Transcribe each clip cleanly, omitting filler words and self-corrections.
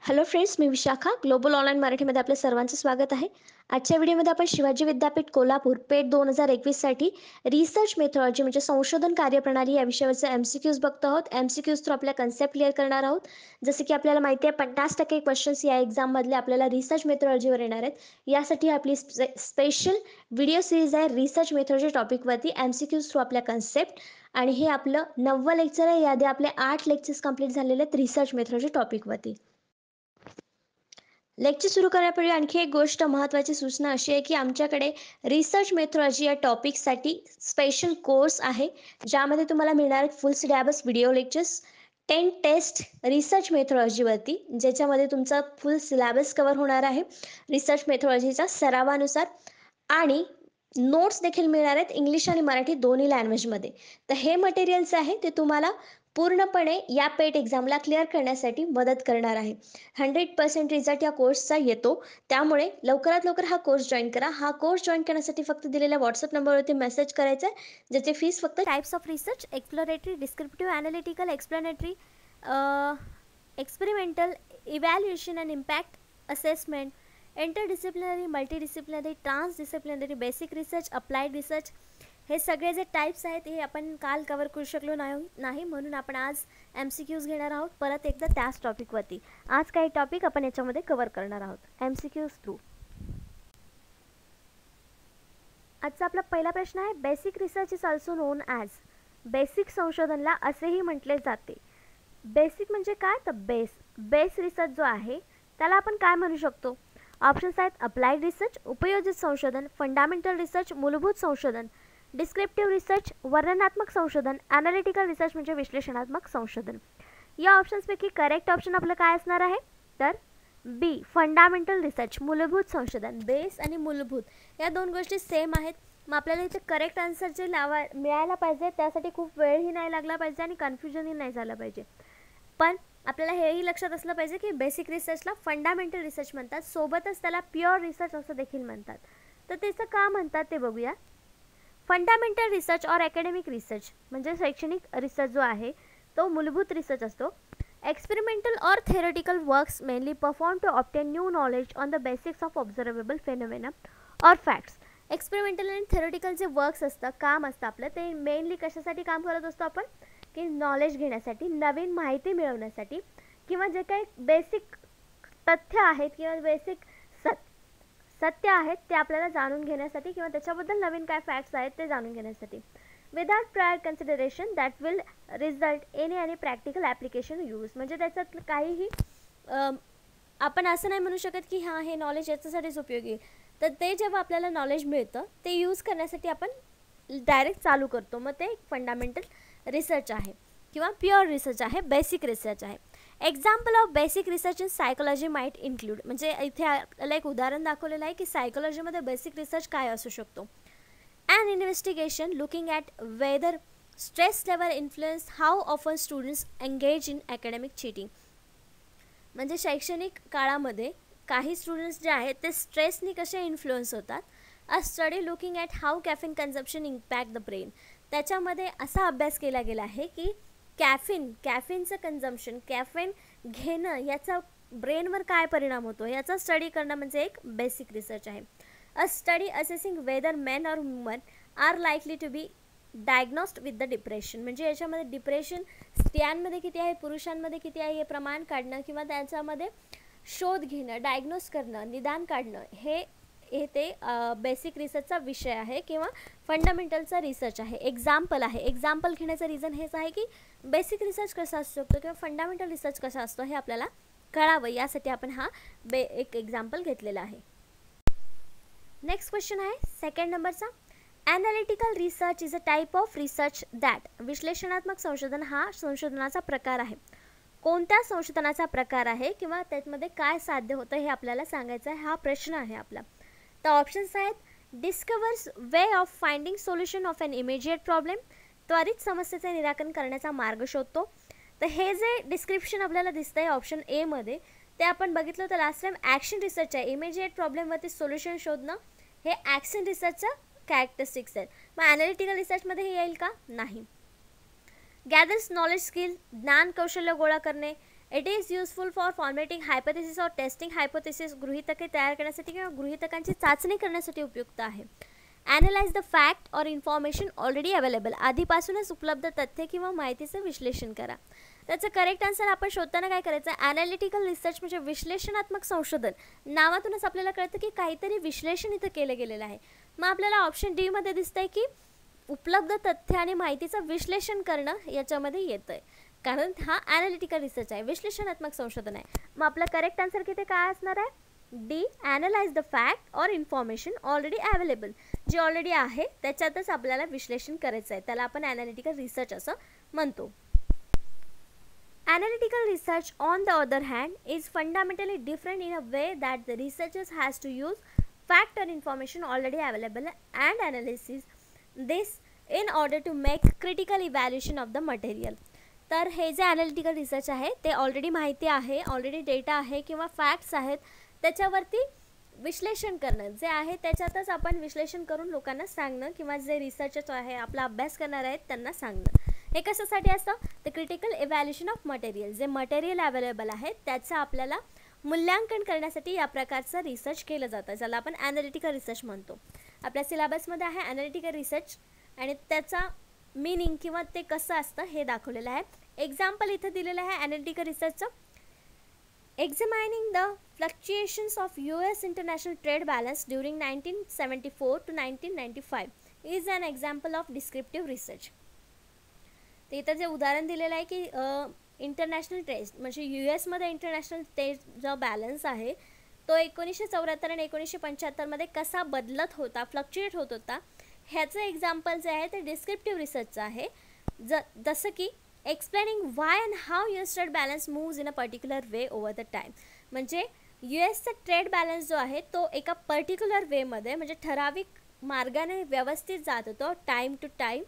Hello friends, मी Vishakha. Global online मराठीमध्ये आपल्या सर्वांचं स्वागत आहे. आजच्या व्हिडिओमध्ये आपण शिवाजी विद्यापीठ कोल्हापूर पेठ 2021साठी रिसर्च मेथॉलॉजी म्हणजे संशोधन कार्यप्रणाली या विषयावरचे MCQs बघतो आहोत. MCQs थ्रू आपल्या कन्सेप्ट क्लिअर करणार आहोत. जसे की आपल्याला माहिती आहे 50% क्वेश्चन्स या एक्झाममधले आपल्याला रिसर्च मेथॉलॉजीवर येणार आहेत. यासाठी आपली स्पेशल व्हिडिओ सिरीज आहे रिसर्च मेथॉलॉजी टॉपिकवरती MCQs थ्रू आपल्या कन्सेप्ट. आणि हे आपलं 9वं लेक्चर आहे. याआधी आपले 8 लेक्चर्स कंप्लीट झालेले आहेत रिसर्च मेथॉलॉजी टॉपिकवरती. लेक्चर सुरू करण्यापूर्वी आणखी एक गोष्ट महत्त्वाची सूचना अशी आहे की आमच्याकडे रिसर्च मेथॉलॉजी या टॉपिकसाठी स्पेशल कोर्स आहे, ज्यामध्ये तुम्हाला मिळणार आहेत full syllabus video lectures, 10 test research मेथॉलॉजीवरती, ज्याच्यामध्ये तुमचा फुल सिलेबस कव्हर होणार आहे रिसर्च मेथॉलॉजीच्या सरावानुसार. आणि नोट्स देखील मिळणार आहेत इंग्लिश आणि मराठी दोन्ही लँग्वेजमध्ये. तर हे मटेरियल्स आहे ते तुम्हाला पूर्णपणे या पेट एक्झामला क्लिअर करण्यासाठी मदत करणार आहे. 100% रिझल्ट या कोर्सचा येतो. त्यामुळे लवकरात लवकर हा कोर्स जॉईन करा. हा कोर्स जॉईन करण्यासाठी फक्त दिलेल्या व्हॉट्सअप नंबरवरती मेसेज करायचा आहे, ज्याची फीस फक्त types of research: exploratory, descriptive, analytical, explanatory, experimental, evaluation and impact assessment, interdisciplinary, multidisciplinary, transdisciplinary, basic research, applied research. हे सगळे जे टाइप्स आहेत हे आपण काल कवर करू शकलो नाही, म्हणून आपण आज MCQs घेणार आहोत परत एकदा त्याच टॉपिकवरती. आज काही टॉपिक आपण याच्यामध्ये कवर करणार आहोत MCQs थ्रू. आजचा आपला पहिला प्रश्न आहे, basic research is also known as. Basic संशोधनला असेही म्हटले जाते. बेसिक म्हणजे काय? तर बेस रिसर्च जो आहे त्याला आपण काय म्हणू शकतो? ऑप्शन्स आहेत: अप्लाइड रिसर्च, उपयोजित संशोधन, फंडामेंटल रिसर्च, मूलभूत संशोधन, डिस्क्रिप्टिव्ह रिसर्च, वर्णनात्मक संशोधन, ॲनालिटिकल रिसर्च म्हणजे विश्लेषणात्मक संशोधन. या ऑप्शन्सपैकी करेक्ट ऑप्शन आपलं काय असणार आहे? तर बी, फंडामेंटल रिसर्च, मूलभूत संशोधन. बेस आणि मूलभूत या दोन गोष्टी सेम आहेत. मग आपल्याला इथे करेक्ट आन्सर जे मिळायला पाहिजे त्यासाठी खूप वेळही नाही लागला पाहिजे आणि कन्फ्युजनही नाही झालं पाहिजे. पण आपल्याला हेही लक्षात असलं पाहिजे की बेसिक रिसर्चला फंडामेंटल रिसर्च म्हणतात, सोबतच त्याला प्युअर रिसर्च असं देखील म्हणतात. तर त्याचं का म्हणतात ते बघूया. फंडामेंटल रिसर्च और अकॅडमिक रिसर्च म्हणजे शैक्षणिक रिसर्च जो आहे तो मूलभूत रिसर्च असतो. एक्सपेरिमेंटल और theoretical works mainly performed to obtain new knowledge on the basics of observable phenomena or facts. Experimental आणि थेरोटिकल जे वर्क्स असतं, काम असतं आपलं, ते मेनली कशासाठी काम करत असतो आपण? की नॉलेज घेण्यासाठी, नवीन माहिती मिळवण्यासाठी, किंवा जे काही बेसिक तथ्य आहेत किंवा बेसिक सत्य आहेत ते आपल्याला जाणून घेण्यासाठी, किंवा त्याच्याबद्दल नवीन काय फॅक्ट्स आहेत ते जाणून घेण्यासाठी. Without prior consideration that will result in any practical application use. म्हणजे त्याच्यात काहीही आपण असं नाही म्हणू शकत की हां हे नॉलेज याच्यासाठीच उपयोगी आहे. तर ते जेव्हा आपल्याला नॉलेज मिळतं ते यूज करण्यासाठी आपण डायरेक्ट चालू करतो. मग ते फंडामेंटल रिसर्च आहे किंवा प्युअर रिसर्च आहे, बेसिक रिसर्च आहे. Example of basic research in psychology might include. म्हणजे इथे आपल्याला एक उदाहरण दाखवलेलं आहे की सायकोलॉजीमध्ये बेसिक रिसर्च काय असू शकतो. An investigation looking at whether stress level influence how often students engage in academic cheating. म्हणजे शैक्षणिक काळामध्ये काही स्टुडंट्स जे आहेत ते स्ट्रेसनी कसे इन्फ्लुअन्स होतात. अ study looking at how caffeine consumption impact the brain. त्याच्यामध्ये असा अभ्यास केला गेला आहे की कॅफिनचं कन्झम्पशन, कॅफिन घेणं याचा ब्रेनवर काय परिणाम होतो याचा स्टडी करणं म्हणजे एक बेसिक रिसर्च आहे. A study assessing whether men or women are likely to be diagnosed with the depression. म्हणजे याच्यामध्ये डिप्रेशन स्त्रियांमध्ये किती आहे, पुरुषांमध्ये किती आहे हे प्रमाण काढणं किंवा त्याच्यामध्ये शोध घेणं, डायग्नोस करणं, निदान काढणं हे ते बेसिक रिसर्चचा विषय आहे किंवा फंडामेंटलचा रिसर्च आहे. एक्झाम्पल आहे. एक्झाम्पल घेण्याचं रिझन हेच आहे की बेसिक रिसर्च कसा असू शकतो किंवा फंडामेंटल रिसर्च कसा असतो हे आपल्याला कळावं, यासाठी आपण हा एक एक्झाम्पल घेतलेला आहे. नेक्स्ट क्वेश्चन आहे सेकंड नंबरचा. Analytical research is a type of research that. विश्लेषणात्मक संशोधन हा संशोधनाचा प्रकार आहे. कोणत्या संशोधनाचा प्रकार आहे किंवा त्यामध्ये काय साध्य होतं हे आपल्याला सांगायचं आहे, हा प्रश्न आहे आपला. तर ऑप्शन्स आहेत: discovers way of finding solution of an immediate problem. त्वरित समस्येचे निराकरण करण्याचा मार्ग शोधतो. तर हे जे डिस्क्रिप्शन आपल्याला दिसतं आहे ऑप्शन एमध्ये ते आपण बघितलं होतं लास्ट टाइम. ॲक्शन रिसर्च आहे. इमिजिएट प्रॉब्लेमवरती सोल्युशन शोधणं हे ॲक्शन रिसर्चचं कॅरेक्टरिस्टिक्स आहेत. मग ॲनालिटिकल रिसर्चमध्ये हे येईल का? नाही. गॅदर्स नॉलेज स्किल, ज्ञान कौशल्य गोळा करणे. It is useful for formatting hypothesis और टेस्टिंग हायपोथेसिस, गृहीतके तयार करण्यासाठी किंवा गृहीतकांची चाचणी करण्यासाठी उपयुक्त आहे. ॲनलाइज द फॅक्ट और इन्फॉर्मेशन ऑलरेडी अवेलेबल, आधीपासूनच उपलब्ध तथ्य किंवा माहितीचं विश्लेषण करा. त्याचं करेक्ट आन्सर आपण शोधताना काय करायचं, ॲनालिटिकल रिसर्च म्हणजे विश्लेषणात्मक संशोधन. नावातूनच आपल्याला कळतं की काहीतरी विश्लेषण इथं केलं गेलेलं आहे. मग आपल्याला ऑप्शन डी मध्ये दिसतंय की उपलब्ध तथ्य आणि माहितीचं विश्लेषण करणं याच्यामध्ये येतंय, कारण हा ॲनालिटिकल रिसर्च आहे, विश्लेषणात्मक संशोधन आहे. मग आपलं करेक्ट आन्सर किती काय असणार आहे, डी, ॲनलाइज द फॅक्ट और इन्फॉर्मेशन ऑलरेडी अवेलेबल, जे ऑलरेडी आहे त्याच्यातच आपल्याला विश्लेषण करायचं आहे, त्याला आपण ॲनालिटिकल रिसर्च असं म्हणतो. Analytical research, on the other hand, is fundamentally different in a way that the researchers has to use fact or information already available and analysis this in order to make critical evaluation of the material. तर हे जे analytical research आहे ते already माहिती आहे, already data आहे किंवा facts आहेत त्याच्यावरती विश्लेषण करणं जे आहे त्याच्यातच आपण विश्लेषण करून लोकांना सांगणं किंवा जे रिसर्चर्स आहे आपला अभ्यास करणार आहेत त्यांना सांगणं. हे कशासाठी असतं, तर क्रिटिकल इव्हॅल्युएशन ऑफ मटेरियल, जे मटेरियल अवेलेबल आहे त्याचं आपल्याला मूल्यांकन करण्यासाठी या प्रकारचं रिसर्च केलं जातं, ज्याला आपण ॲनालिटिकल रिसर्च म्हणतो. आपल्या सिलेबसमध्ये आहे ॲनालिटिकल रिसर्च आणि त्याचा मीनिंग किंवा ते कसं असतं हे दाखवलेलं आहे. एक्झाम्पल इथं दिलेलं आहे ॲनालिटिकल रिसर्चचं. Examining the fluctuations of US international trade balance during 1974 to 1995 is an example of descriptive research. ते इथं जे उदाहरण दिलेलं आहे की इंटरनॅशनल ट्रेड म्हणजे US मध्ये इंटरनॅशनल ट्रेड जो बॅलन्स आहे तो 1974 आणि 1975 कसा बदलत होता, फ्लक्च्युएट होत होता, ह्याचं एक्झाम्पल जे आहे ते डिस्क्रिप्टिव्ह रिसर्चचं आहे. जसं की explaining Y and how US trade balance moves in a particular way over the time. म्हणजे USचा ट्रेड बॅलन्स जो आहे तो एका पर्टिक्युलर वेमध्ये म्हणजे ठराविक मार्गाने व्यवस्थित जात होतो टाईम टू टाईम.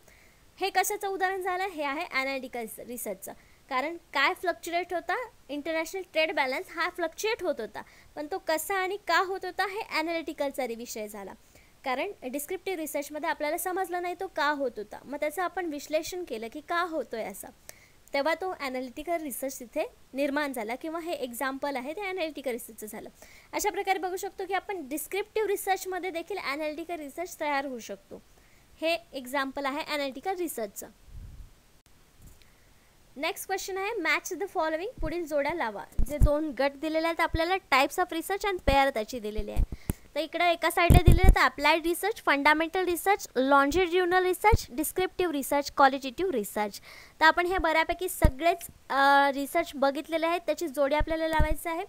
हे कशाचं उदाहरण झालं, हे आहे ॲनालिटिकल रिसर्चचं. कारण काय फ्लक्च्युएट होता, इंटरनॅशनल ट्रेड बॅलन्स हा फ्लक्च्युएट होत होता, पण तो कसा आणि का होत होता हे ॲनालिटिकलचा विषय झाला. कारण डिस्क्रिप्टिव्ह रिसर्चमध्ये आपल्याला समजलं नाही तो का होत होता, मग त्याचं आपण विश्लेषण केलं की का होतोय असं, तेव्हा तो ॲनालिटिकल रिसर्च तिथे निर्माण झाला किंवा हे एक्झाम्पल आहे ते ॲनालिटिकल रिसर्चचं झालं. अशा प्रकारे बघू शकतो की आपण डिस्क्रिप्टिव्ह रिसर्चमध्ये देखील ॲनालिटिकल रिसर्च तयार होऊ शकतो. हे एक्झाम्पल आहे ॲनालिटिकल रिसर्चचं. नेक्स्ट क्वेश्चन आहे मॅच द फॉलोइंग, पुढील जोड्या लावा. जे दोन गट दिलेले आहेत आपल्याला, types of research and pair त्याची दिलेली आहे. तर इकडे एका साईडला दिलेलं आहे applied research, fundamental research, longitudinal research, descriptive research, qualitative research. तर आपण हे बऱ्यापैकी सगळेच रिसर्च बघितलेले आहेत, त्याची जोडी आपल्याला लावायची आहे.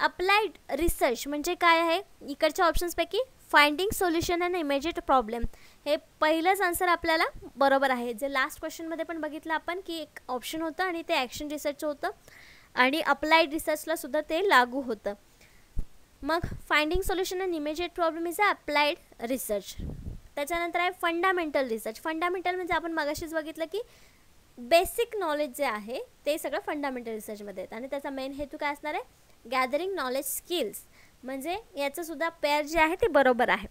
अप्लाइड रिसर्च म्हणजे काय आहे, इकडच्या ऑप्शन्सपैकी finding solution and immediate problem, हे पहिलंच आन्सर आपल्याला बरोबर आहे. जे लास्ट क्वेश्चनमध्ये पण बघितलं आपण की एक ऑप्शन होतं आणि ते ॲक्शन रिसर्चचं होतं आणि अप्लाइड रिसर्चला सुद्धा ते लागू होतं. मग finding solution and immediate problem is a applied research. त्याच्यानंतर आहे फंडामेंटल रिसर्च. फंडामेंटल म्हणजे आपण मगाशीच बघितलं की बेसिक नॉलेज जे आहे ते सगळं फंडामेंटल रिसर्चमध्ये येतं आणि त्याचा मेन हेतू काय असणार आहे, गॅदरिंग नॉलेज स्किल्स, म्हणजे याचं सुद्धा पेअर जे आहे ते बरोबर आहे.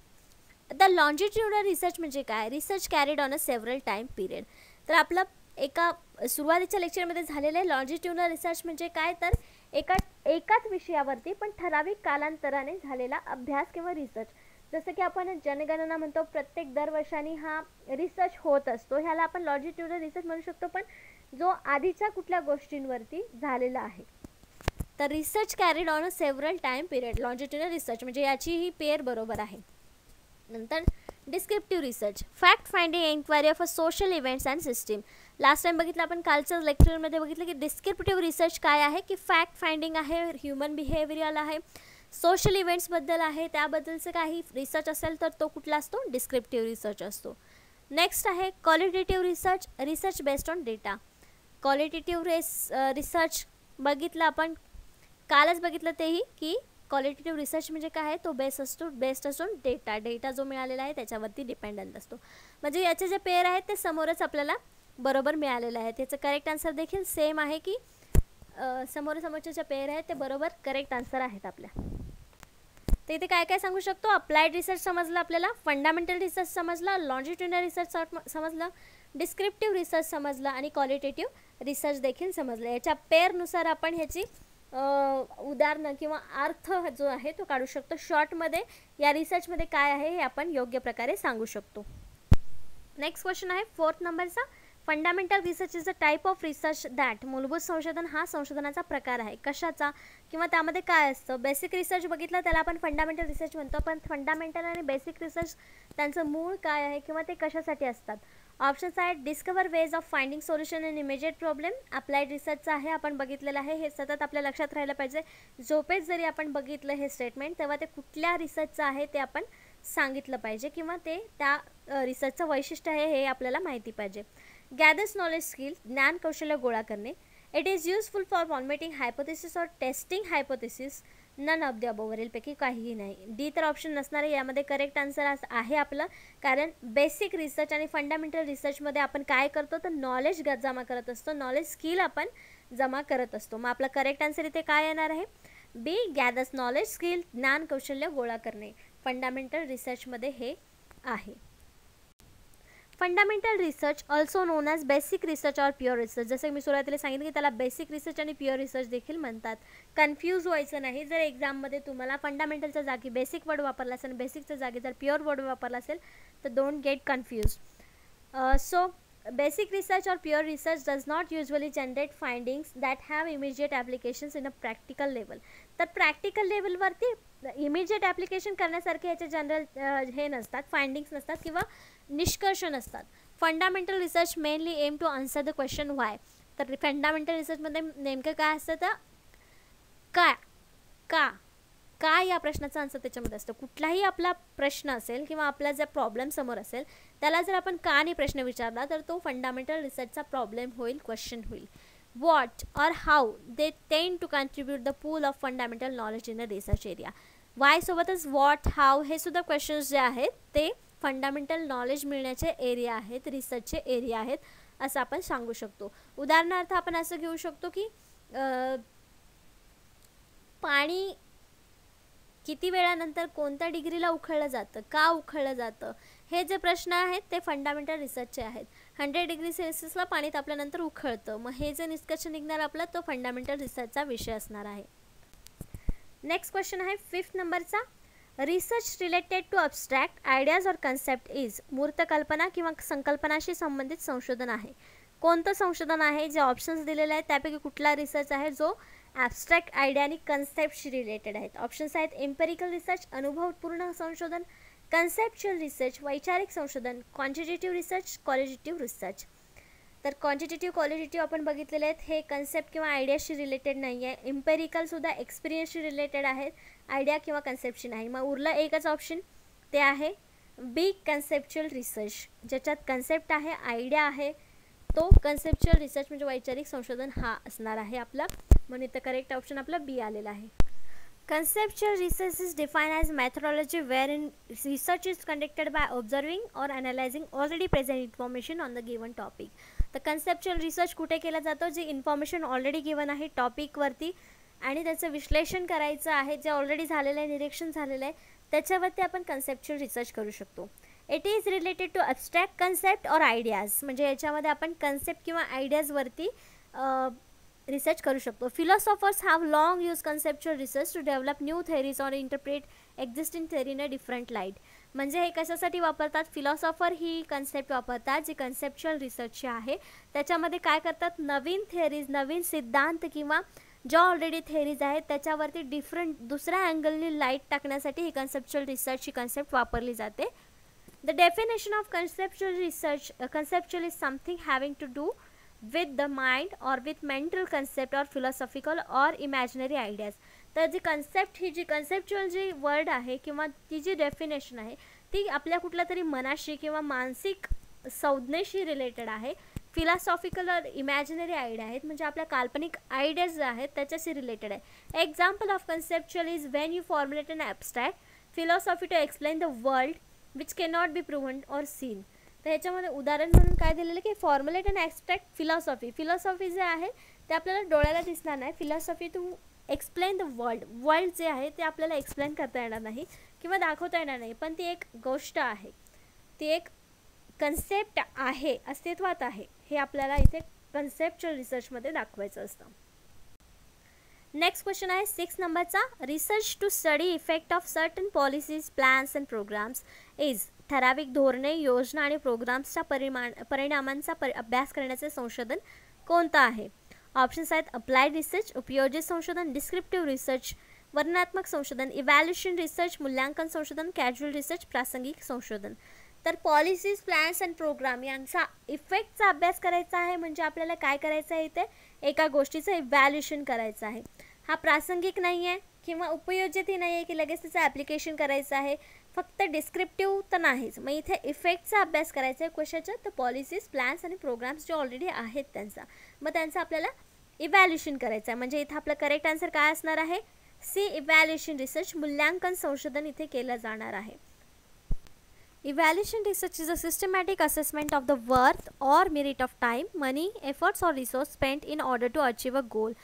द लॉन्जिट्युडिनल रिसर्च म्हणजे काय, research carried on a several time period. तर आपलं एका सुरुवातीच्या लेक्चरमध्ये झालेलं आहे लॉन्जिट्युडिनल रिसर्च म्हणजे काय, तर एकाच विषयावरती पण ठराविक कालांतराने झालेला अभ्यास किंवा रिसर्च. जसं की आपण जनगणना म्हणतो, प्रत्येक दरवर्षाने हा रिसर्च होत असतो, ह्याला आपण लॉन्जिट्युडिनल रिसर्च म्हणू शकतो, पण जो आधीच्या कुठल्या गोष्टींवरती झालेला आहे. तर research carried on a several time period, longitudinal research म्हणजे याची ही पेअर बरोबर आहे. नंतर descriptive research, fact finding enquiry of a social events and system. Last time बघितलं आपण कालच्या लेक्चरमध्ये बघितलं की डिस्क्रिप्टिव्ह रिसर्च काय आहे की फॅक्ट फाइंडिंग आहे, ह्युमन बिहेवियरल आहे, सोशल इव्हेंट्सबद्दल आहे, त्याबद्दलचं काही रिसर्च असेल तर तो कुठला असतो, डिस्क्रिप्टिव्ह रिसर्च असतो. नेक्स्ट आहे qualitative research, research based on data. Qualitative research बघितलं आपण कालच बघितलं तेही की क्वालिटेटिव्ह रिसर्च म्हणजे काय आहे, तो बेस्ड असतो डेटा जो मिळालेला आहे त्याच्यावरती डिपेंडंट असतो. म्हणजे याचे जे पेअर आहेत ते समोरच आपल्याला बरोबर मिळालेलं आहे. त्याचं करेक्ट आन्सर देखील सेम आहे की समोरचे जे पेअर आहेत ते बरोबर करेक्ट आन्सर आहेत आपल्या. तर इथे काय काय सांगू शकतो, अप्लाइड रिसर्च समजलं आपल्याला, फंडामेंटल रिसर्च समजलं, लॉन्जिट्युडिनल रिसर्च समजलं, डिस्क्रिप्टिव्ह रिसर्च समजलं आणि क्वालिटेटिव्ह रिसर्च देखील समजलं. याच्या पेअरनुसार आपण ह्याची उदाहरणं किंवा अर्थ जो आहे तो काढू शकतो. शॉर्टमध्ये या रिसर्चमध्ये काय आहे हे आपण योग्य प्रकारे सांगू शकतो. नेक्स्ट क्वेश्चन आहे 4th नंबरचा. Fundamental research is a type of research that. मूलभूत संशोधन हा संशोधनाचा प्रकार आहे. कशाचा किंवा त्यामध्ये काय असतं? बेसिक रिसर्च बघितलं त्याला आपण फंडामेंटल रिसर्च म्हणतो. पण फंडामेंटल आणि बेसिक रिसर्च त्यांचं मूळ काय आहे किंवा ते कशासाठी असतात? ऑप्शन्स आहेत discover ways of finding solution in immediate problem. Applied रिसर्चचं आहे, आपण बघितलेलं आहे. हे सतत आपल्या लक्षात राहायला पाहिजे. झोपेत जरी आपण बघितलं हे स्टेटमेंट तेव्हा ते कुठल्या रिसर्चचं आहे ते आपण सांगितलं पाहिजे किंवा ते त्या रिसर्चचं वैशिष्ट्य आहे हे आपल्याला माहिती पाहिजे. गॅदर्स नॉलेज स्किल, ज्ञान कौशल्य गोळा करणे. It is useful for formatting hypothesis और testing hypothesis. None of the above, वरीलपैकी काहीही नाही. डी तर ऑप्शन नसणार आहे. यामध्ये करेक्ट आन्सर आहे आपलं, कारण बेसिक रिसर्च आणि फंडामेंटल रिसर्चमध्ये आपण काय करतो तर नॉलेज जमा करत असतो, नॉलेज स्किल आपण जमा करत असतो. मग आपला करेक्ट आन्सर इथे काय येणार आहे? बी, गॅदर्स नॉलेज स्किल, ज्ञान कौशल्य गोळा करणे. फंडामेंटल रिसर्चमध्ये हे आहे. Fundamental research also known as basic research और प्युअर रिसर्च. जसं मी सुरुवातीला सांगितलं की त्याला बेसिक रिसर्च आणि प्युअर रिसर्च देखील म्हणतात. कन्फ्यूज व्हायचं नाही. जर एक्झाममध्ये तुम्हाला फंडामेंटलच्या जागी बेसिक वर्ड वापरला असेल आणि बेसिकच्या जागी जर प्युअर वर्ड वापरला असेल तर don't get confuse. So basic research or pure research does not usually generate findings that have immediate applications in a practical level. तर प्रॅक्टिकल लेवलवरती इमिजिएट ॲप्लिकेशन करण्यासारखे याचे जनरल हे नसतात, फाइंडिंग्स नसतात किंवा निष्कर्ष नसतात. Fundamental research mainly aim to answer the question why. तर फंडामेंटल रिसर्चमध्ये नेमकं काय असतं तर का या प्रश्नाचा आन्सर त्याच्यामध्ये असतं. कुठलाही आपला प्रश्न असेल किंवा आपला जर प्रॉब्लेम समोर असेल त्याला जर आपण का नाही प्रश्न विचारला तर तो फंडामेंटल रिसर्चचा प्रॉब्लेम होईल, क्वेश्चन होईल. What or how they tend to contribute the pool of fundamental knowledge in the research area. Why सोबतच व्हॉट, हाऊ हे सुद्धा क्वेश्चन्स जे आहेत ते फंडामेंटल नॉलेज मिळण्याचे एरिया आहेत, रिसर्चचे एरिया आहेत असं आपण सांगू शकतो. उदाहरणार्थ आपण असं घेऊ शकतो की पाणी किती वेळानंतर कोणत्या डिग्रीला उकळलं जातं, का उकळलं जातं, हे जे प्रश्न आहेत ते फंडामेंटल रिसर्चचे आहेत. 100 डिग्री सेल्सिअसला पाणी तापल्यानंतर उकळतं. मग हे जे निष्कर्ष निघणार आपला तो फंडामेंटल रिसर्चचा विषय असणार आहे. नेक्स्ट क्वेश्चन आहे 5th नंबरचा. रिसर्च रिलेटेड टू अब्स्ट्रॅक्ट आयडियाज और कन्सेप्ट इज. मूर्त कल्पना किंवा संकल्पनाशी संबंधित संशोधन आहे. कोणतं संशोधन आहे? जे ऑप्शन्स दिलेले आहेत त्यापैकी कुठला रिसर्च आहे जो ॲब्स्ट्रॅक्ट आयडिया आणि कन्सेप्टशी रिलेटेड आहेत? ऑप्शन्स आहेत एम्पेरिकल रिसर्च, अनुभवपूर्ण संशोधन, कन्सेप्च्युअल रिसर्च, वैचारिक संशोधन, क्वांटिटेटिव्ह रिसर्च, क्वालिटेटिव्ह रिसर्च. तर क्वांटिटेटिव्ह क्वालिटेटिव्ह आपण बघितलेले आहेत, हे कन्सेप्ट किंवा आयडियाशी रिलेटेड नाही आहे. एम्पेरिकलसुद्धा एक्सपिरियन्सशी रिलेटेड आहेत, आयडिया किंवा कन्सेप्टशी नाही. मग उरलं एकच ऑप्शन, ते आहे बी, कन्सेप्च्युअल रिसर्च. ज्याच्यात कन्सेप्ट आहे, आयडिया आहे, तो कन्सेप्च्युअल रिसर्च म्हणजे वैचारिक संशोधन हा असणार आहे आपला. म्हणून इथं करेक्ट ऑप्शन आपला बी आलेला आहे. Conceptual research is defined as methodology wherein research is conducted by observing or analyzing already present information on the given topic. तर कन्सेप्च्युअल रिसर्च कुठे केला जातो? जे इन्फॉर्मेशन ऑलरेडी गिवन आहे टॉपिकवरती आणि त्याचं विश्लेषण करायचं आहे, जे ऑलरेडी झालेलं आहे, निरीक्षण झालेलं आहे त्याच्यावरती आपण कन्सेप्च्युअल रिसर्च करू शकतो. It is related to abstract concept और आयडियाज. म्हणजे याच्यामध्ये आपण कन्सेप्ट किंवा आयडियाजवरती रिसर्च करू शकतो. Philosophers have long use conceptual research to develop new theories or interpret existing theory in a different light. म्हणजे हे कशासाठी वापरतात? फिलॉसॉफर ही कन्सेप्ट वापरतात जी कन्सेप्च्युअल रिसर्चची आहे. त्याच्यामध्ये काय करतात? नवीन थेअरीज, नवीन सिद्धांत किंवा ज्या ऑलरेडी थेअरीज आहेत त्याच्यावरती डिफरंट दुसऱ्या अँगलनी लाईट टाकण्यासाठी ही कन्सेप्च्युअल रिसर्चची कन्सेप्ट वापरली जाते. The definition of conceptual research, conceptual is something having to do with the mind or with mental concept or philosophical or imaginary ideas. तर जी कन्सेप्ट ही जी कन्सेप्च्युअल जी word आहे किंवा ती जी डेफिनेशन आहे ती आपल्या कुठल्या तरी मनाशी किंवा मानसिक संज्ञेशी रिलेटेड आहे. फिलॉसॉफिकल और इमॅजिनरी आयडिया आहेत म्हणजे आपल्या काल्पनिक आयडियाज जे आहेत त्याच्याशी रिलेटेड आहे. Example of conceptual is when you formulate an abstract philosophy to explain the world which cannot be proven or seen. तर ह्याच्यामध्ये उदाहरण म्हणून काय दिलेलं की फॉर्म्युलेट अँड ॲब्स्ट्रॅक्ट फिलॉसॉफी जे आहे ते आपल्याला डोळ्याला दिसणार नाही. Philosophy to explain the world जे आहे ते आपल्याला एक्सप्लेन करता येणार नाही किंवा दाखवता येणार नाही, पण ती एक गोष्ट आहे, ती एक कन्सेप्ट आहे, अस्तित्वात आहे, हे आपल्याला इथे कन्सेप्च्युअल रिसर्चमध्ये दाखवायचं असतं. नेक्स्ट क्वेश्चन आहे 6 नंबरचा. Research to study effect of certain policies, plans and programmes is. ठराविक धोरणे, योजना आणि प्रोग्राम्सच्या परिणामांचा अभ्यास करण्याचे संशोधन कोणतं आहे? ऑप्शन्स आहेत अप्लाइड रिसर्च, उपयोजित संशोधन, डिस्क्रिप्टिव्ह रिसर्च, वर्णनात्मक संशोधन, इव्हॅल्युएशन रिसर्च, मूल्यांकन संशोधन, कॅज्युअल रिसर्च, प्रासंगिक संशोधन. तर पॉलिसीज, प्लॅन्स अँड प्रोग्राम यांचा इफेक्टचा अभ्यास करायचा आहे. म्हणजे आपल्याला काय करायचं आहे, इथे एका गोष्टीचं इव्हॅल्युएशन करायचं आहे. हा प्रासंगिक नाही आहे किंवा उपयोजितही नाही आहे की लगेच त्याचं ॲप्लिकेशन करायचं आहे. फक्त डिस्क्रिप्टिव्ह तर नाहीच. मग इथे इफेक्टचा अभ्यास करायचा आहे कशाचा, तर पॉलिसीज, प्लॅन्स आणि प्रोग्राम्स जे ऑलरेडी आहेत त्यांचा. मग त्यांचं आपल्याला इव्हॅल्युएशन करायचं आहे. म्हणजे इथं आपलं करेक्ट आन्सर काय असणार आहे? सी, इव्हॅल्युएशन रिसर्च, मूल्यांकन संशोधन इथे केलं जाणार आहे. Evaluation research is a systematic assessment of the worth or merit of time, money, efforts or resource spent in order to achieve a goal.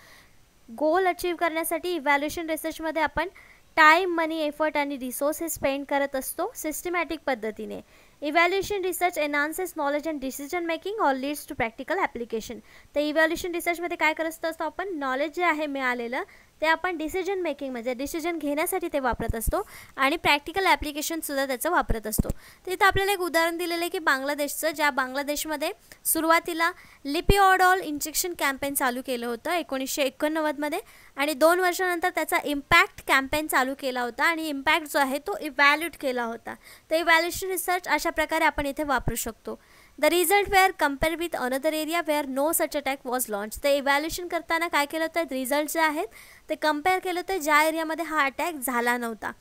Goal achieve करण्यासाठी इव्हॅल्युएशन रिसर्चमध्ये आपण टाईम, मनी, एफर्ट आणि रिसोर्स हे spend करत असतो systematic पद्धतीने. Evaluation research enhances knowledge and decision making or leads to practical application. तर evaluation रिसर्चमध्ये काय करत असतो आपण, नॉलेज जे आहे मिळालेलं ते आपण डिसिजन मेकिंग म्हणजे डिसिजन घेण्यासाठी ते वापरत असतो आणि प्रॅक्टिकल ॲप्लिकेशनसुद्धा त्याचं वापरत असतो. तर इथं आपल्याला एक उदाहरण दिलेलं आहे की बांगलादेशचं, ज्या बांगलादेशमध्ये सुरुवातीला लिपिओडॉल इंजेक्शन कॅम्पेन चालू केलं होतं 1989मध्ये आणि 2 वर्षानंतर त्याचा इम्पॅक्ट कॅम्पेन चालू केला होता आणि इम्पॅक्ट जो आहे तो इव्हॅल्युएट केला होता. तर इव्हॅल्युएशन रिसर्च अशा प्रकारे आपण इथे वापरू शकतो. The result were compare with another area where no such attack was launch. ते इव्हॅल्युएशन करताना काय केलं होतं, रिझल्ट जे आहेत ते कम्पेअर केलं होतं ज्या एरियामध्ये हा अटॅक झाला नव्हता.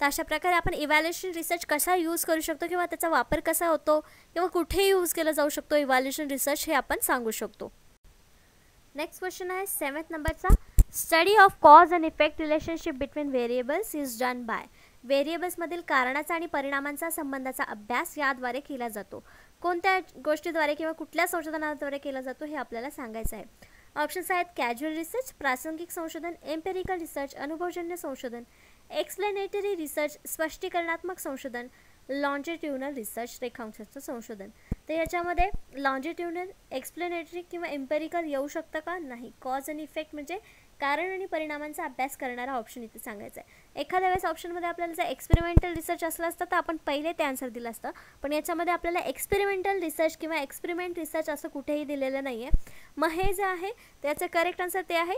तर अशा प्रकारे आपण इव्हॅल्युएशन रिसर्च कसा यूज करू शकतो किंवा त्याचा वापर कसा होतो किंवा कुठे यूज केला जाऊ शकतो इव्हॅल्युएशन रिसर्च हे आपण सांगू शकतो. नेक्स्ट क्वेश्चन आहे 7th नंबरचा. Study of cause and effect relationship between variables is done by. व्हेरिएबल्समधील कारणाचा आणि परिणामांचा संबंधाचा अभ्यास याद्वारे केला जातो. कोणत्या गोष्टीद्वारे किंवा कुठल्या संशोधनाद्वारे केला जातो हे आपल्याला सांगायचं आहे. ऑप्शन्स आहेत कॅज्युअल रिसर्च, प्रासंगिक संशोधन, एम्पिरिकल रिसर्च, अनुभवजन्य संशोधन, एक्सप्लेनेटरी रिसर्च, स्पष्टीकरणात्मक संशोधन, लॉन्जिट्युडनल रिसर्च, रेखांशाचं संशोधन. तर याच्यामध्ये लॉन्जिट्युडनल, एक्सप्लेनेटरी किंवा एम्पिरिकल येऊ शकतं का? नाही. कॉज आणि इफेक्ट म्हणजे कारण आणि परिणामांचा अभ्यास करणारा ऑप्शन इथे सांगायचा आहे. एखाद्या वेळेस ऑप्शनमध्ये आपल्याला जर एक्सपेरिमेंटल रिसर्च असलं असतं तर आपण पहिले ते आन्सर दिलं असतं, पण याच्यामध्ये आपल्याला एक्सपेरिमेंटल रिसर्च किंवा एक्सपेरिमेंट रिसर्च असं कुठेही दिलेलं नाही आहे. मग हे जे आहे त्याचं करेक्ट आन्सर ते आहे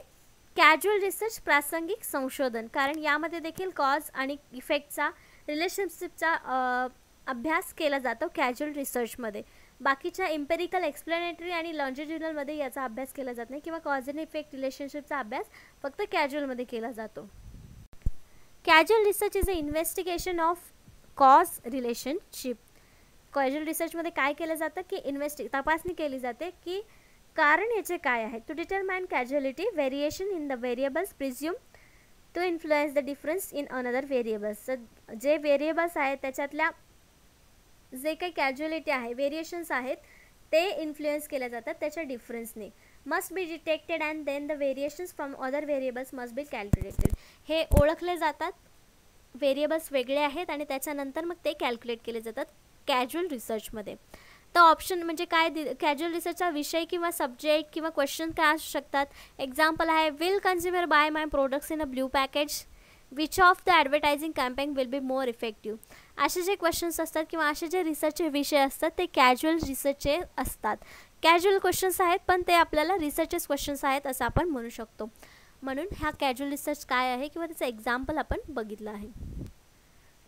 कॅज्युअल रिसर्च, प्रासंगिक संशोधन. कारण यामध्ये देखील कॉज आणि इफेक्टचा रिलेशनशिपचा अभ्यास केला जातो कॅज्युअल रिसर्चमध्ये. बाकीच्या एम्पेरिकल, एक्सप्लेनेटरी आणि लॉन्जिट्युडनलमध्ये याचा अभ्यास केला जात नाही किंवा कॉज आणि इफेक्ट रिलेशनशिपचा अभ्यास फक्त कॅज्युअलमध्ये केला जातो. Casual research is a investigation of cause relationship. Casual रिसर्चमध्ये काय केलं जातं की तपासणी केली जाते की कारण याचे काय आहे. To determine causality, variation in the variables presume to influence the difference in another variables. जे व्हेरिएबल्स आहेत त्याच्यातल्या जे काही कॅज्युअलिटी आहे, व्हेरिएशन्स आहेत ते इन्फ्लुएन्स केले जातात त्याच्या डिफरन्सने. Must be detected and then the variations from other variables must be calculated. हे ओळखले जातात, व्हेरिएबल्स वेगळे आहेत आणि त्याच्यानंतर मग ते कॅल्क्युलेट केले जातात कॅज्युअल रिसर्चमध्ये. तर ऑप्शन म्हणजे काय, कॅज्युअल रिसर्चचा विषय किंवा सब्जेक्ट किंवा क्वेश्चन काय असू शकतात. एक्झाम्पल आहे will consumer buy my products in a blue package, which of the advertising campaign will be more effective. असे जे क्वेश्चन्स असतात किंवा असे जे रिसर्चचे विषय असतात ते कॅज्युअल रिसर्चचे असतात. कॅज्युअल क्वेश्चन्स आहेत पण ते आपल्याला रिसर्चेस क्वेश्चन्स आहेत असं आपण म्हणू शकतो. म्हणून हा कॅज्युअल रिसर्च काय आहे किंवा त्याचं एक्झाम्पल आपण बघितलं आहे.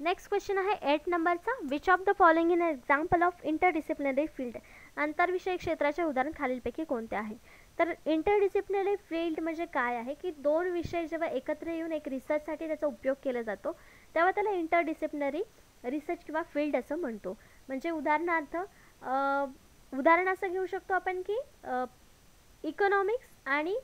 नेक्स्ट क्वेश्चन आहे 8 नंबरचा. Which of the following in example of interdisciplinary field. आंतरविषयक क्षेत्राचे उदाहरण खालीलपैकी कोणते आहे. तर इंटरडिसिप्लिनरी फील्ड म्हणजे काय आहे की 2 विषय जेव्हा एकत्र येऊन एक रिसर्चसाठी त्याचा उपयोग केला जातो तेव्हा त्याला इंटरडिसिप्लिनरी रिसर्च किंवा फील्ड असं म्हणतो. म्हणजे उदाहरणार्थ उदाहरण असं घेऊ शकतो आपण की इकॉनॉमिक्स आणि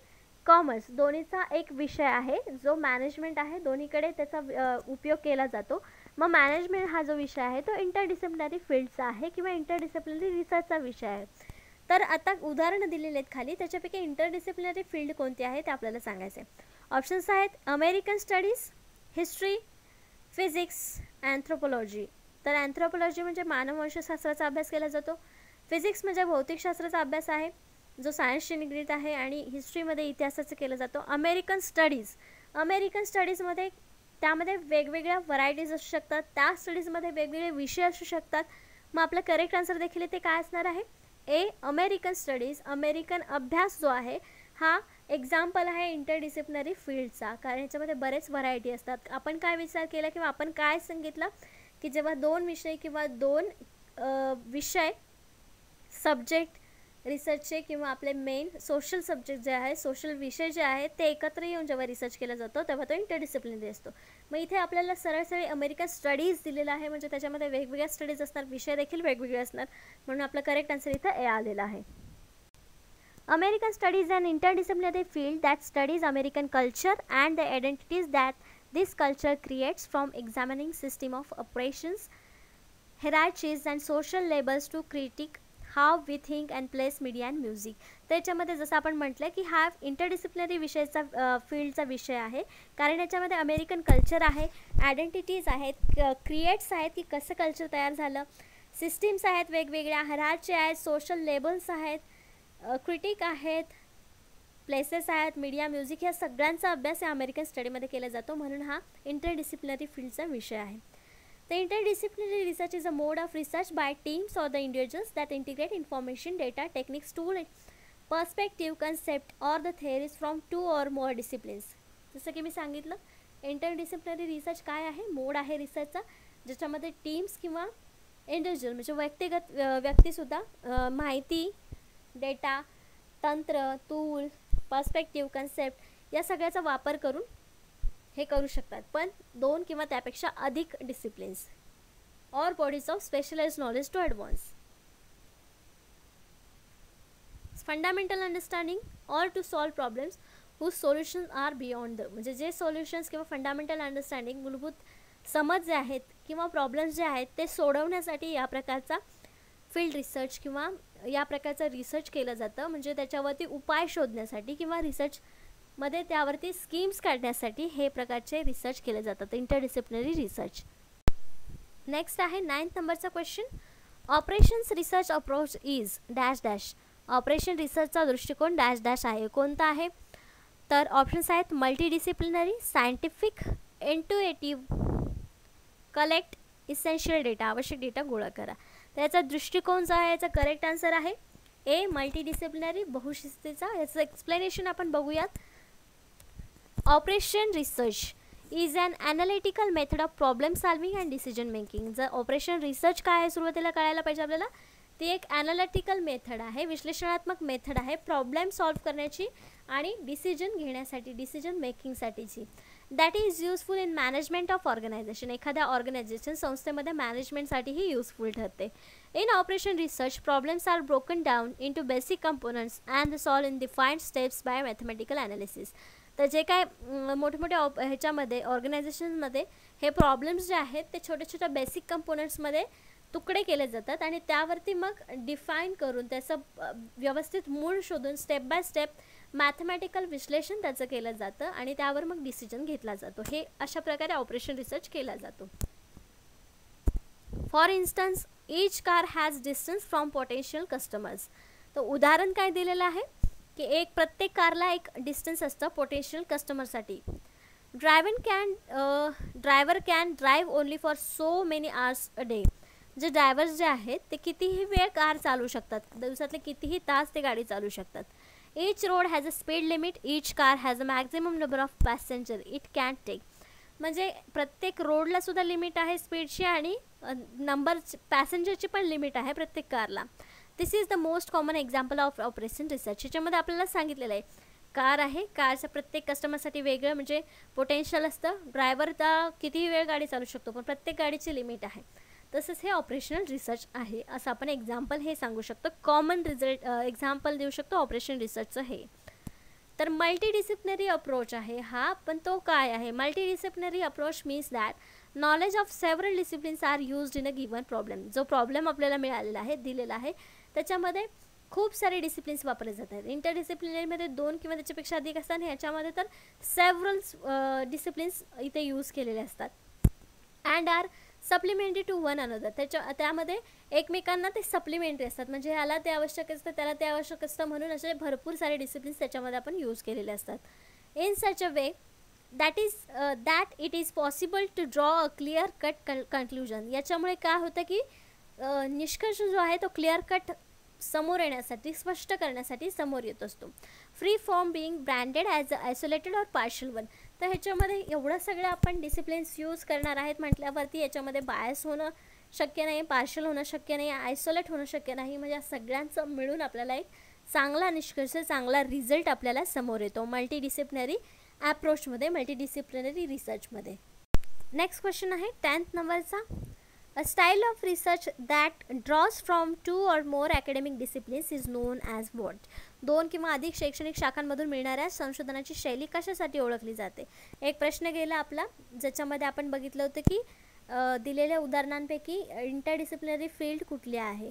कॉमर्स दोन्हीचा एक विषय आहे जो मॅनेजमेंट आहे, दोन्हीकडे त्याचा उपयोग केला जातो. मग मॅनेजमेंट हा जो विषय आहे तो इंटरडिसिप्लिनरी फील्डचा आहे किंवा इंटरडिसिप्लिनरी रिसर्चचा विषय आहे. तर आता उदाहरणं दिलेली आहेत खाली, त्याच्यापैकी इंटरडिसिप्लिनरी फील्ड कोणती आहे ते आपल्याला सांगायचं आहे. ऑप्शन्स आहेत American studies, history, physics, anthropology. तर अँथ्रोपॉलॉजी म्हणजे मानववंशशास्त्राचा अभ्यास केला जातो. फिजिक्स म्हणजे भौतिकशास्त्राचा अभ्यास आहे. जो सायन्सशी निगडीत आहे, आणि हिस्ट्रीमध्ये इतिहासाचं केलं जातो. अमेरिकन स्टडीजमध्ये त्यामध्ये वेगवेगळ्या व्हरायटीज असू शकतात, त्या स्टडीजमध्ये वेगवेगळे विषय असू शकतात. मग आपलं करेक्ट आन्सर देखील इथे काय असणार आहे? ए, अमेरिकन स्टडीज. अमेरिकन अभ्यास जो आहे हा एक्झाम्पल आहे इंटरडिसिप्लिनरी फील्डचा, कारण याच्यामध्ये बरेच व्हरायटी असतात. आपण काय विचार केला किंवा आपण काय सांगितलं की जेव्हा दोन विषय किंवा दोन विषय सब्जेक्ट रिसर्चचे किंवा आपले मेन सोशल सब्जेक्ट जे आहे, सोशल विषय जे आहेत ते एकत्र येऊन जेव्हा रिसर्च केला जातो तेव्हा तो इंटरडिसिप्लिनरी असतो. मग इथे आपल्याला सरळ सरळ अमेरिकन स्टडीज दिलेला आहे, म्हणजे त्याच्यामध्ये वेगवेगळ्या स्टडीज असणार, विषय देखील वेगवेगळे असणार, म्हणून आपलं करेक्ट आन्सर इथं ए आलेला आहे. American studies is an interdisciplinary field that studies American culture and the identities that this culture creates, from examining system of operations, hierarchies and social labels to critique how we think and place media and music. त्याच्यामध्ये जसं आपण म्हटलं की हा interdisciplinary विषयाचा फील्डचा विषय आहे, कारण याच्यामध्ये अमेरिकन कल्चर आहे, आयडेंटिटीज आहेत, क्रिएट्स आहेत की कसं कल्चर तयार झालं, सिस्टीम्स आहेत वेगवेगळ्या, हरारचे आहेत, सोशल लेबल्स आहेत, क्रिटिक आहेत, प्लेसेस आहेत, मीडिया, म्युझिक, या सगळ्यांचा अभ्यास या अमेरिकन स्टडीमध्ये केला जातो, म्हणून हा इंटरडिसिप्लिनरी फील्डचा विषय आहे. The interdisciplinary research is a mode of research by teams or the individuals that integrate information, data, techniques, tool, perspective, concept or the theories from two or more disciplines. जसं की मी सांगितलं, इंटरडिसिप्लिनरी रिसर्च काय आहे? मोड आहे रिसर्चचा, ज्याच्यामध्ये teams किंवा individual म्हणजे व्यक्तिगत व्यक्तीसुद्धा माहिती, डेटा, तंत्र, टूल, पर्स्पेक्टिव्ह, कन्सेप्ट या सगळ्याचा वापर करून हे करू शकतात, पण दोन किंवा त्यापेक्षा अधिक disciplines or bodies of specialized knowledge to advance. Fundamental understanding or to solve problems whose solution are beyond the, म्हणजे जे सोल्युशन्स किंवा फंडामेंटल अंडरस्टँडिंग, मूलभूत समज जे आहेत किंवा प्रॉब्लेम्स जे आहेत ते सोडवण्यासाठी या प्रकारचा फील्ड रिसर्च किंवा या प्रकारचं रिसर्च केलं जातं, म्हणजे त्याच्यावरती उपाय शोधण्यासाठी किंवा रिसर्चमध्ये त्यावरती स्कीम्स काढण्यासाठी हे प्रकारचे रिसर्च केले जातात, इंटरडिसिप्लिनरी रिसर्च. नेक्स्ट आहे 9th नंबरचा question. Operations research approach is dash dash. Operation रिसर्चचा दृष्टिकोन डॅश डॅश आहे. कोणता आहे? तर ऑप्शन्स आहेत multidisciplinary, scientific, intuitive, collect essential data, आवश्यक डेटा गोळा करा. त्याचा दृष्टिकोन जो आहे याचा करेक्ट आन्सर आहे ए, मल्टीडिसिप्लिनरी, बहुशिस्तीचा. याचं एक्सप्लेनेशन आपण बघूयात. Operation research is an analytical method of problem solving and decision making. जर ऑपरेशन रिसर्च काय आहे सुरुवातीला कळायला पाहिजे आपल्याला. ती एक ॲनालिटिकल मेथड आहे, विश्लेषणात्मक मेथड आहे प्रॉब्लेम सॉल्व्ह करण्याची आणि डिसिजन घेण्यासाठी, डिसिजन मेकिंगसाठीची. That is useful in management of organization. एखाद्या ऑर्गनायझेशन संस्थेमध्ये मॅनेजमेंटसाठीही युजफुल ठरते. In operation research problems are broken down into basic components and solve in defined steps by mathematical analysis. तर जे काय मोठमोठ्या ह्याच्यामध्ये ऑर्गनायझेशनमध्ये हे प्रॉब्लेम्स जे आहेत ते छोट्या छोट्या बेसिक कंपोनंट्समध्ये तुकडे केले जातात आणि त्यावरती मग डिफाईन करून त्याचं व्यवस्थित मूळ शोधून स्टेप बाय स्टेप मॅथमॅटिकल विश्लेषण त्याचं केलं जातं आणि त्यावर मग डिसिजन घेतला जातो. हे अशा प्रकारे ऑपरेशन रिसर्च केला जातो. For instance, each car has distance from potential customers. तर उदाहरण काय दिलेलं आहे की प्रत्येक कारला एक डिस्टन्स असतं पोटेन्शियल कस्टमरसाठी. Driver can drive only for so many hours a day. जे ड्रायव्हर्स जे आहेत ते कितीही वेळ कार चालू शकतात, दिवसातले कितीही तास ते गाडी चालू शकतात. Each road has a speed limit, each car has a maximum number of passenger it can take. म्हणजे प्रत्येक रोडला सुद्धा लिमिट आहे स्पीडची आणि नंबर पॅसेंजरची पण लिमिट आहे प्रत्येक कारला. This is the most common example of operation research. याच्यामध्ये आपल्याला सांगितलेलं आहे कार आहे, कारच्या प्रत्येक कस्टमरसाठी वेगळं म्हणजे पोटेन्शियल असतं. ड्रायव्हर कितीही वेळ गाडी चालू शकतो पण प्रत्येक गाडीची लिमिट आहे. तसंच हे ऑपरेशनल रिसर्च आहे असं आपण एक्झाम्पल हे सांगू शकतो. कॉमन रिझल्ट एक्झाम्पल देऊ शकतो ऑपरेशन रिसर्चचं हे. तर मल्टीडिसिप्लिनरी अप्रोच आहे हा, पण तो काय आहे? Multidisciplinary approach means that knowledge of several disciplines are used in a given problem. जो प्रॉब्लेम आपल्याला मिळालेला आहे, दिलेला आहे, त्याच्यामध्ये खूप सारे डिसिप्लिन्स वापरले जातात. इंटरडिसिप्लिनरीमध्ये 2 किंवा त्याच्यापेक्षा अधिक असतात आणि ह्याच्यामध्ये तर सेव्हरल डिसिप्लिन्स इथे यूज केलेले असतात. And are supplementary to one another, त्यामध्ये एकमेकांना ते सप्लिमेंटरी असतात, म्हणजे ह्याला ते आवश्यक असतं त्याला ते आवश्यक असतं, म्हणून असे भरपूर सारे डिसिप्लिन्स त्याच्यामध्ये आपण यूज केलेले असतात. In such a way that it is possible to draw a clear cut conclusion. याच्यामुळे काय होतं की निष्कर्ष जो आहे तो क्लिअर कट समोर येण्यासाठी, स्पष्ट करण्यासाठी समोर येत असतो. Free from being branded as a isolated और पार्शल वन. तर ह्याच्यामध्ये एवढं सगळं आपण डिसिप्लिन्स यूज करणार आहेत म्हटल्यावरती याच्यामध्ये बायस होणं शक्य नाही, पार्शल होणं शक्य नाही, आयसोलेट होणं शक्य नाही. म्हणजे या सगळ्यांचं मिळून आपल्याला एक चांगला निष्कर्ष, चांगला रिझल्ट आपल्याला समोर येतो मल्टीडिसिप्लिनरी ॲप्रोचमध्ये, मल्टीडिसिप्लिनरी रिसर्चमध्ये. नेक्स्ट क्वेश्चन आहे 10th नंबरचा. A style of research that draws from two or more academic disciplines is known as what? 2 किंवा अधिक शैक्षणिक शाखांमधून मिळणाऱ्या संशोधनाची शैली कशासाठी ओळखली जाते? एक प्रश्न गेला आपला, ज्याच्यामध्ये आपण बघितलं होतं की दिलेल्या उदाहरणांपैकी इंटरडिसिप्लिनरी फील्ड कुठली आहे.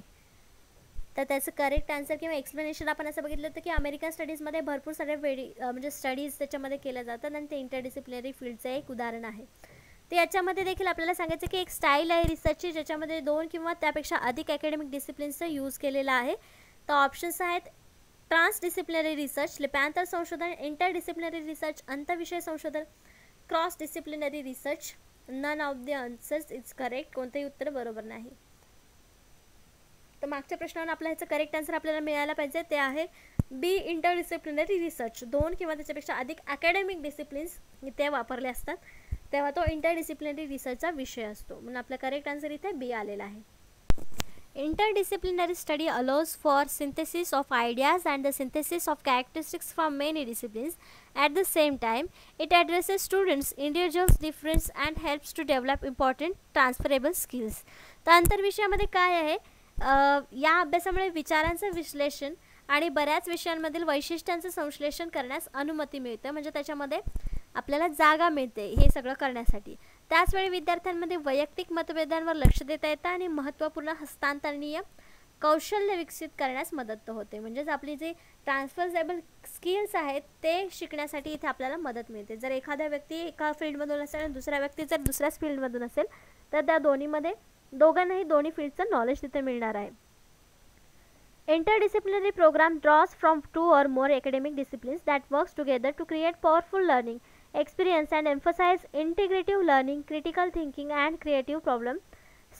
तर त्याचं करेक्ट आन्सर किंवा एक्सप्लेनेशन आपण असं बघितलं होतं की अमेरिकन स्टडीजमध्ये भरपूर सारे म्हणजे स्टडीज त्याच्यामध्ये केल्या जातात आणि ते इंटरडिसिप्लिनरी फील्डचं एक उदाहरण आहे. तर याच्यामध्ये देखील आपल्याला सांगायचं की एक स्टाईल आहे रिसर्चची ज्याच्यामध्ये 2 किंवा त्यापेक्षा अधिक अकॅडमिक डिसिप्लिन्सचा यूज केलेला आहे. तर ऑप्शन्स आहेत ट्रान्सडिसिप्लिनरी रिसर्च, लिप्यांतर संशोधन, इंटरडिसिप्लिनरी रिसर्च, आंतरविषय संशोधन, cross disciplinary research. None of the answers is correct. कोणतेही उत्तर बरोबर नाही. तर मागच्या प्रश्नावर आपला ह्याचं करेक्ट आन्सर आपल्याला मिळायला पाहिजे, ते आहे बी इंटरडिसिप्लिनरी रिसर्च. 2 किंवा त्याच्यापेक्षा अधिक अकॅडमिक डिसिप्लिन्स इथे वापरले असतात तेव्हा तो इंटरडिसिप्लिनरी रिसर्चचा विषय असतो, म्हणून आपला करेक्ट आन्सर इथे बी आलेला आहे. Interdisciplinary study allows for synthesis of ideas and the synthesis of characteristics from many disciplines. At the same time, it addresses students' individual difference and helps to develop important transferable skills. तर आंतरविषयामध्ये काय आहे, या अभ्यासामुळे विचारांचं विश्लेषण आणि बऱ्याच विषयांमधील वैशिष्ट्यांचं संश्लेषण करण्यास अनुमती मिळते, म्हणजे त्याच्यामध्ये आपल्याला जागा मिळते हे सगळं करण्यासाठी. त्याचवेळी विद्यार्थ्यांमध्ये वैयक्तिक मतभेदांवर लक्ष देता येतं आणि महत्त्वपूर्ण हस्तांतरणीय कौशल्य विकसित करण्यास मदत होते. म्हणजेच आपली जे ट्रान्सफरेबल स्किल्स आहेत ते शिकण्यासाठी इथे आपल्याला मदत मिळते. जर एखादा व्यक्ती एका फील्डमधून असेल आणि दुसरा व्यक्ती जर दुसऱ्याच फील्डमधून असेल तर त्या दोघांनाही दोन्ही फील्डचं नॉलेज तिथे मिळणार आहे. Interdisciplinary program draws from 2 or more academic disciplines that works together to create powerful learning experience and emphasize integrative learning, critical thinking and creative problem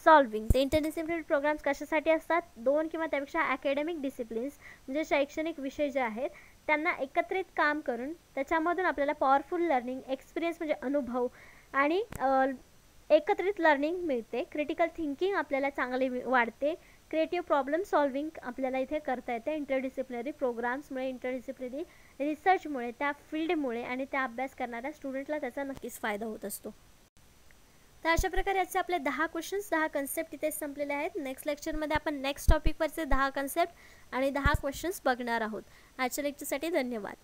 solving. The interdisciplinary programs कशासाठी असतात, 2 किंवा त्यापेक्षा academic disciplines म्हणजे शैक्षणिक विषय जे आहेत त्यांना एकत्रित काम करून त्याच्यामधून आपल्याला पॉवरफुल लर्निंग एक्सपिरियन्स म्हणजे अनुभव आणि एकत्रित लर्निंग मिळते. क्रिटिकल थिंकिंग आपल्याला चांगली वाढते. क्रिएटिव्ह प्रॉब्लेम सॉल्विंग आपल्याला इथे करता येते इंटरडिसिप्लिनरी प्रोग्राम्समुळे, इंटरडिसिप्लिनरी रिसर्चमुळे, त्या फील्डमुळे आणि त्या अभ्यास करणाऱ्या स्टुडंटला त्याचा नक्कीच फायदा होत असतो. तर अशा प्रकारे याचे आपले 10 क्वेश्चन्स, 10 कन्सेप्ट इथे संपलेले आहेत. नेक्स्ट लेक्चरमध्ये आपण नेक्स्ट टॉपिकवरचे 10 कन्सेप्ट आणि 10 क्वेश्चन्स बघणार आहोत. आजच्या लेक्चरसाठी धन्यवाद.